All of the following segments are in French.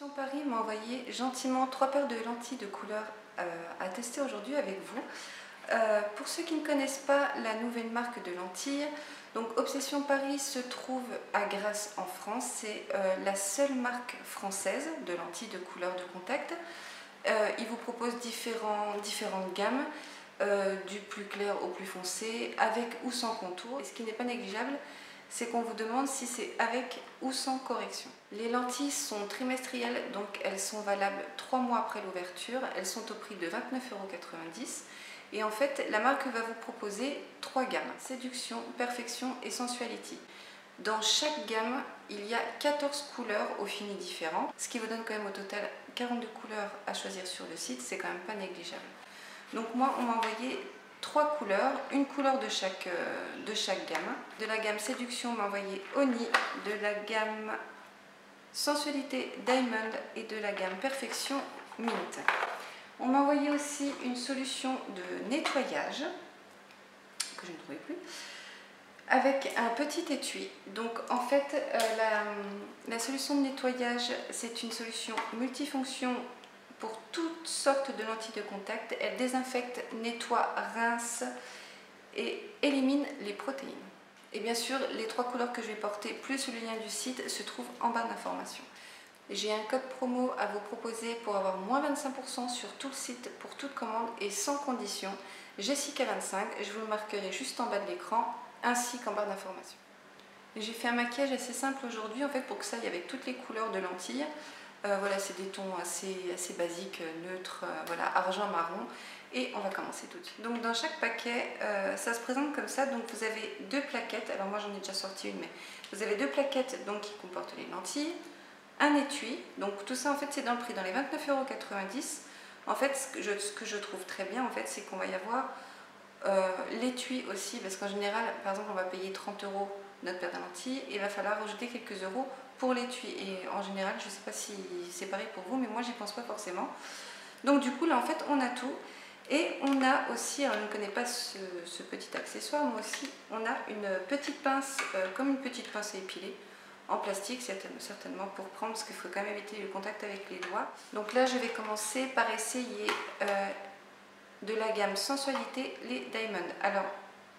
Option Paris m'a envoyé gentiment 3 paires de lentilles de couleur à tester aujourd'hui avec vous. Pour ceux qui ne connaissent pas la nouvelle marque de lentilles, donc Obsession Paris se trouve à Grasse en France. C'est la seule marque française de lentilles de couleur de contact. Il vous propose différentes gammes, du plus clair au plus foncé, avec ou sans contour. Et ce qui n'est pas négligeable, c'est qu'on vous demande si c'est avec ou sans correction. Les lentilles sont trimestrielles, donc elles sont valables 3 mois après l'ouverture. Elles sont au prix de 29,90 €. Et en fait, la marque va vous proposer 3 gammes: séduction, perfection et sensuality. Dans chaque gamme, il y a 14 couleurs au fini différents, ce qui vous donne quand même au total 42 couleurs à choisir sur le site. C'est quand même pas négligeable. Donc moi, on m'a envoyé 3 couleurs, une couleur de chaque gamme. De la gamme séduction, on m'a envoyé Oni, de la gamme sensualité Diamond et de la gamme perfection Mint. On m'a envoyé aussi une solution de nettoyage que je ne trouvais plus, avec un petit étui. Donc en fait, la solution de nettoyage, c'est une solution multifonction pour toutes sortes de lentilles de contact. Elle désinfecte, nettoie, rince et élimine les protéines. Et bien sûr, les 3 couleurs que je vais porter plus le lien du site se trouvent en barre d'informations. J'ai un code promo à vous proposer pour avoir moins 25% sur tout le site pour toute commande et sans condition. Jessica25, je vous le marquerai juste en bas de l'écran, ainsi qu'en barre d'informations. J'ai fait un maquillage assez simple aujourd'hui en fait pour que ça aille avec toutes les couleurs de lentilles. Voilà, c'est des tons assez basiques, neutres, voilà, argent, marron. Et on va commencer tout de suite. Donc dans chaque paquet, ça se présente comme ça. Donc vous avez 2 plaquettes. Alors moi j'en ai déjà sorti une, mais vous avez 2 plaquettes donc, qui comportent les lentilles. Un étui, donc tout ça en fait c'est dans le prix, dans les 29,90 €. En fait ce que je trouve très bien en fait, c'est qu'on va y avoir l'étui aussi, parce qu'en général par exemple on va payer 30 € notre paire de lentilles et il va falloir rajouter quelques euros pour l'étui. Et en général je ne sais pas si c'est pareil pour vous, mais moi j'y pense pas forcément. Donc du coup là en fait on a tout. Et on a aussi, alors je ne connais pas ce petit accessoire, moi aussi on a une petite pince, comme une petite pince à épiler, en plastique certainement pour prendre, parce qu'il faut quand même éviter le contact avec les doigts. Donc là je vais commencer par essayer de la gamme sensualité, les Diamond. Alors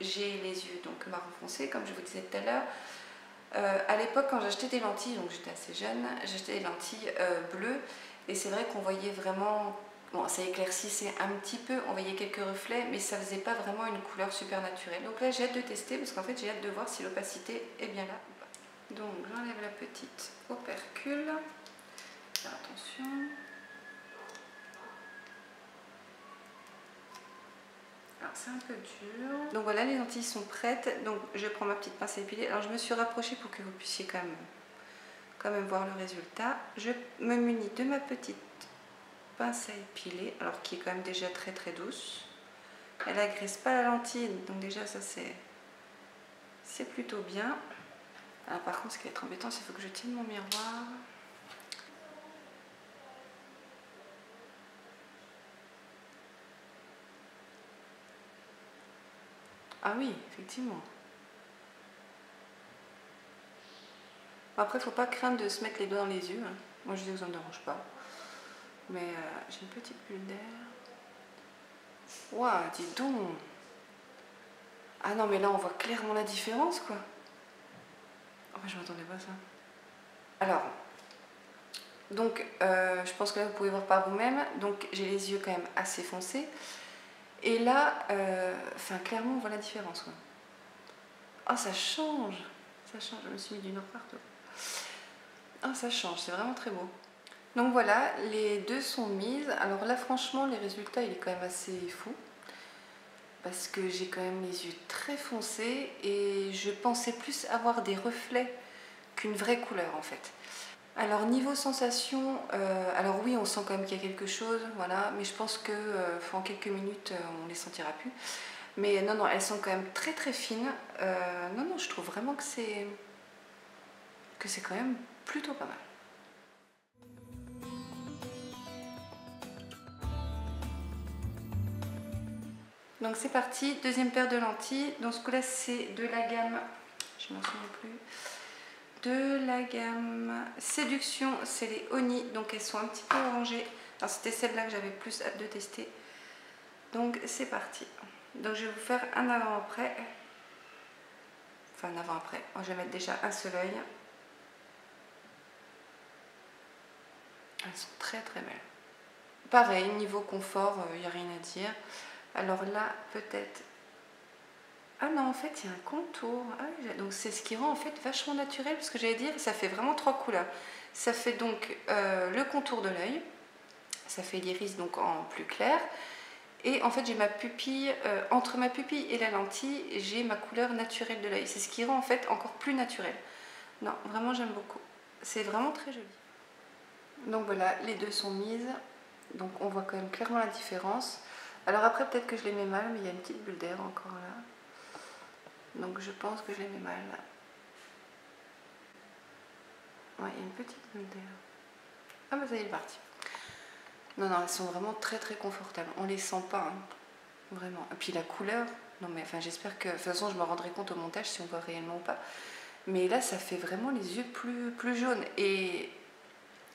j'ai les yeux donc marron foncé comme je vous disais tout à l'heure. À l'époque quand j'achetais des lentilles, donc j'étais assez jeune, j'achetais des lentilles bleues et c'est vrai qu'on voyait vraiment, bon ça éclaircissait un petit peu, on voyait quelques reflets mais ça faisait pas vraiment une couleur super naturelle. Donc là j'ai hâte de tester parce qu'en fait j'ai hâte de voir si l'opacité est bien là. Donc j'enlève la petite opercule, faire attention. Alors c'est un peu dur. Donc voilà, les lentilles sont prêtes. Donc je prends ma petite pince à épiler. Alors je me suis rapprochée pour que vous puissiez quand même voir le résultat. Je me munis de ma petite pince à épiler, alors qui est quand même déjà très douce. Elle agresse pas la lentille, donc déjà ça c'est plutôt bien. Alors par contre ce qui va être embêtant, c'est qu'il faut que je tienne mon miroir. Ah oui, effectivement. Après, il ne faut pas craindre de se mettre les doigts dans les yeux. Hein. Moi je dis que ça ne me dérange pas. Mais j'ai une petite bulle d'air. Waouh, dis donc! Ah non, mais là on voit clairement la différence quoi. Oh, je m'attendais pas à ça. Alors, donc je pense que là vous pouvez voir par vous-même. Donc j'ai les yeux quand même assez foncés. Et là, clairement on voit la différence quoi. Oh, ça change! Ça change, je me suis mis du noir partout. Oh, ça change, c'est vraiment très beau. Donc voilà, les deux sont mises. Alors là franchement les résultats il est quand même assez fou. Parce que j'ai quand même les yeux très foncés et je pensais plus avoir des reflets qu'une vraie couleur en fait. Alors niveau sensation, alors oui on sent quand même qu'il y a quelque chose, voilà, mais je pense que en quelques minutes on les sentira plus. Mais non, non, elles sont quand même très fines. Non, non, je trouve vraiment que c'est quand même plutôt pas mal. Donc c'est parti, deuxième paire de lentilles. Dans ce coup-là, c'est de la gamme, je ne m'en souviens plus, de la gamme Séduction, c'est les Oni, donc elles sont un petit peu orangées. Alors c'était celle-là que j'avais plus hâte de tester. Donc c'est parti. Donc je vais vous faire un avant-après. Enfin un avant-après. Je vais mettre déjà un seul œil. Elles sont très très belles. Pareil, niveau confort, il n'y a rien à dire. Alors là, peut-être... Ah non, en fait, il y a un contour. Ah, donc c'est ce qui rend en fait vachement naturel, parce que j'allais dire, ça fait vraiment 3 couleurs. Ça fait donc le contour de l'œil. Ça fait l'iris donc en plus clair. Et en fait, j'ai ma pupille, entre ma pupille et la lentille, j'ai ma couleur naturelle de l'œil. C'est ce qui rend en fait encore plus naturel. Non, vraiment, j'aime beaucoup. C'est vraiment très joli. Donc voilà, les deux sont mises. Donc on voit quand même clairement la différence. Alors après, peut-être que je les mets mal, mais il y a une petite bulle d'air encore là. Donc je pense que je les mets mal. Ouais, il y a une petite bulle d'air. Ah bah ça y est, parti. Non, non, elles sont vraiment très très confortables. On les sent pas, hein. Vraiment. Et puis la couleur, non mais enfin j'espère que... De toute façon, je me rendrai compte au montage si on voit réellement ou pas. Mais là, ça fait vraiment les yeux plus jaunes. Et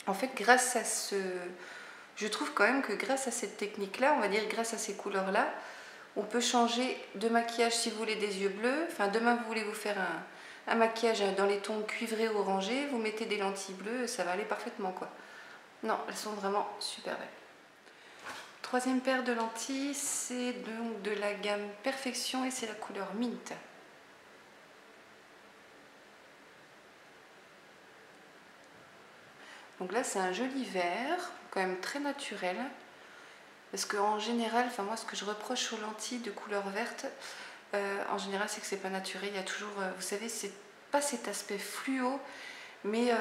en fait, grâce à ce... Je trouve quand même que grâce à cette technique-là, on va dire grâce à ces couleurs-là, on peut changer de maquillage si vous voulez des yeux bleus. Enfin, demain, vous voulez vous faire un maquillage dans les tons cuivrés ou orangés, vous mettez des lentilles bleues, ça va aller parfaitement, quoi. Non, elles sont vraiment super belles. Troisième paire de lentilles, c'est donc de la gamme Perfection et c'est la couleur Mint. Donc là, c'est un joli vert, quand même très naturel. Parce qu'en général, enfin moi, ce que je reproche aux lentilles de couleur verte, en général, c'est que c'est pas naturel. Il y a toujours, vous savez, c'est pas cet aspect fluo, mais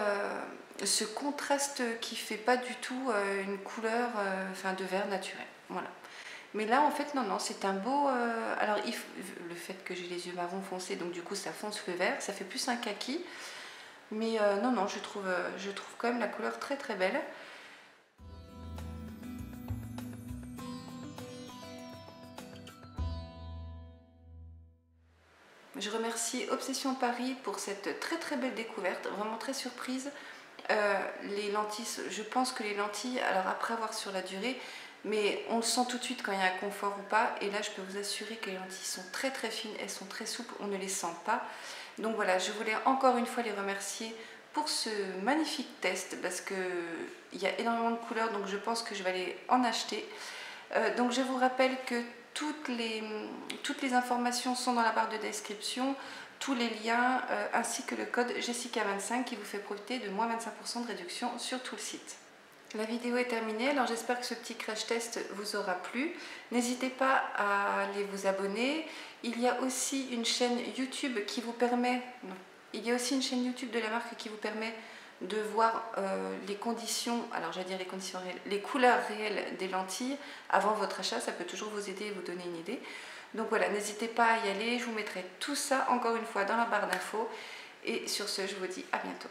ce contraste qui fait pas du tout une couleur enfin, de vert naturel. Voilà. Mais là, en fait, non, non, c'est un beau... alors, le fait que j'ai les yeux marron foncé, donc du coup, ça fonce le vert, ça fait plus un kaki. Mais non, non, je trouve quand même la couleur très très belle. Je remercie Obsession Paris pour cette très très belle découverte, vraiment très surprise. Les lentilles, je pense que les lentilles, alors après avoir sur la durée, mais on le sent tout de suite quand il y a un confort ou pas. Et là, je peux vous assurer que les lentilles sont très très fines, elles sont très souples, on ne les sent pas. Donc voilà, je voulais encore une fois les remercier pour ce magnifique test parce qu'il y a énormément de couleurs, donc je pense que je vais aller en acheter. Donc je vous rappelle que toutes les informations sont dans la barre de description, tous les liens ainsi que le code Jessica25 qui vous fait profiter de moins 25% de réduction sur tout le site. La vidéo est terminée, alors j'espère que ce petit crash test vous aura plu. N'hésitez pas à aller vous abonner. Il y a aussi une chaîne YouTube qui vous permet... Non, il y a aussi une chaîne YouTube de la marque qui vous permet de voir les conditions, alors j'allais dire les conditions réelles, les couleurs réelles des lentilles avant votre achat. Ça peut toujours vous aider et vous donner une idée. Donc voilà, n'hésitez pas à y aller. Je vous mettrai tout ça encore une fois dans la barre d'infos. Et sur ce, je vous dis à bientôt.